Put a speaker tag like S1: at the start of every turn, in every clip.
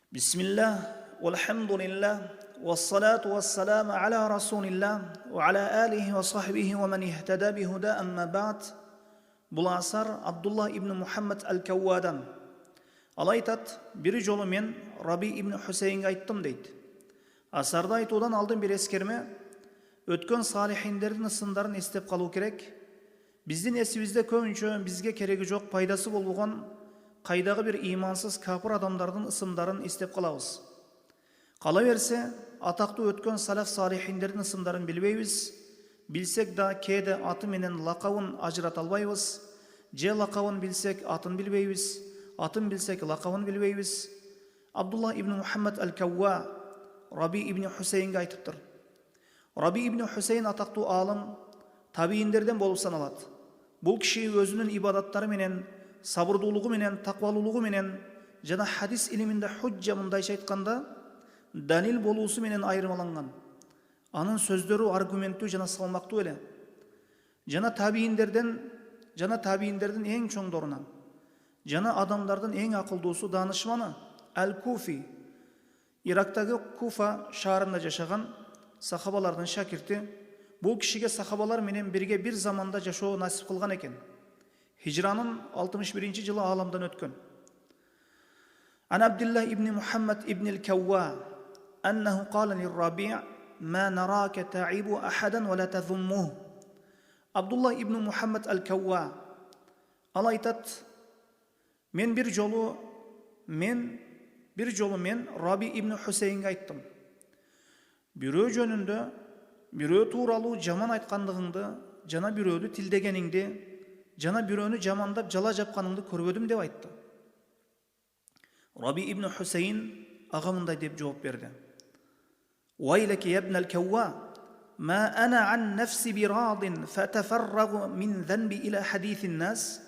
S1: Bismillah, walhamdulillah, wassalatu wassalamu ala rasulillah, wa ala alihi wa sahbihi wa man ihtada bihuda amma ba'd. Бұл асар Абдулла ибн Мухаммад әл-Кауадан. Ал айтады, бір жолы мен Раби ибн Хусейнге айттым дейді. Асарды айтудан алдын бір ескерме, өткен салихиндердің ысымдарын естеп қалу керек. Біздің есімізде көбінше бізге керегі жоқ, пайдасы болған қайдағы бір имансыз кәпір адамдардың ысымдарын естеп қаламыз. Қала берсе, атақты өткен салаф салихиндердің ысымдарын білбейміз. Білсек да кейде аты менен лақауын ажырата албайбыз. Же лақауын білсек атын білбейбіз, атын білсек лақауын білбейбіз. Абдулла ибн Мухаммад әл-Кауа Раби ибн Хусейнге айтыптыр. Раби ибн Хусейн атақты алым, табииндерден болып саналады. Бұл кіші өзінің ибадаттары менен, сабырдуулугу менен, тақвалуулугу менен, жана хадис илиминде худжа мындайча айтканда, далил болуусу менен айырмаланган. Анын сөздөрү аргументтүү жана салмактуу эле. Жана табииндердин эң чоңдорунан, жана адамдардын эң акылдуусу данышманы Әл-Куфи, Ирактагы Куфа шаарында жашаган сахабалардын шакирти. Бул кишиге сахабалар менен бирге бир заманда жашоо насип кылган экен. Хижранын 61-ci жылы аламдан өткөн. Ан Абдулла ибн Мухаммад ибн ал-Кауа аннаху кала лир-Раби' ما نراك تعيب أحدا ولا تذمه. Абдулла ибн Мухаммад әл-Кауа ал айтат, мен bir жолу мен Раби ибн Хусейнге айттым. Бирөө жөнүндө, бирөө тууралуу жаман айткандыгыңды, жана бирөөдү тилдегениңди, жана бирөөнү жамандап жала жапканыңды көрбөдүм деп айтты. Раби ибн Хусейн ага мындай деп жооп берди. ويلك يا ابن الكواء ما أنا عن نفسي براض فتفرغ من ذنبي إلى حديث الناس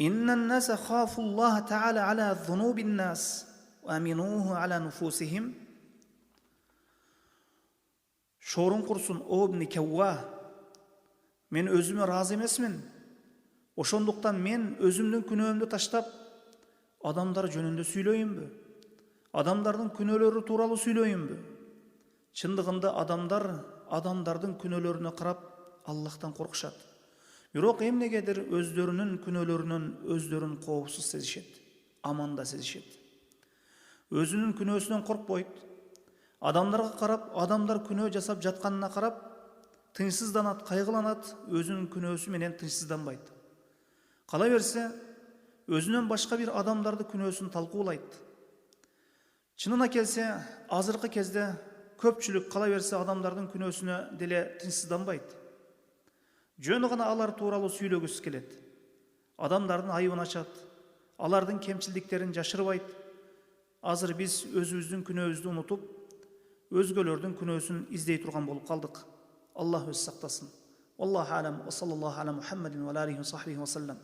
S1: إن الناس خافوا الله تعالى على ذنوب الناس وأمنوه على نفوسهم. Şorun kursun o ibn Kawwa, men özüme razı emesmin. Oşonduktan men özümdün күнөөмдү таштап адамдар жөнүндө сүйлөйүнбү? Адамдардын күнөөлөрү тууралуу сүйлөйүнбү? Чындыгында адамдардын күнөөлөрүнө карап Аллахтан коркушат. Бирок эмнегедир өздөрүнүн күнөөлөрүнөн өздөрүн коопсуз сезишет, аманда сезишет. Өзүнүн күнөөсүнөн коркпойт. Адамдарга карап, адамдар күнөө жасап жатканына карап, тынчсызданат, кайгыланат, өзүнүн күнөөсү менен тынчсызданбайт. Кала берсе, өзүнөн башка бир адамдарды күнөөсүн талкуулайт. Чынына келсе, азыркы кезде көпчүлүк кала берсе адамдардын күнөөсүнө деле тынчсызданбайт. Жөн гана алар тууралуу сүйлөгүсү келет. Адамдардын айыбын ачат, алардын кемчилдиктерин жашырбайт. Азыр биз өзүбүздүн күнөөбүздү унутуп, өзгөлөрдүн күнөөсүн издей турган болуп калдык. Аллах өз сактасын. Аллаху алам, ва саллаллаху аля Мухаммадин ва алейхи ва сахбихи ва саллам.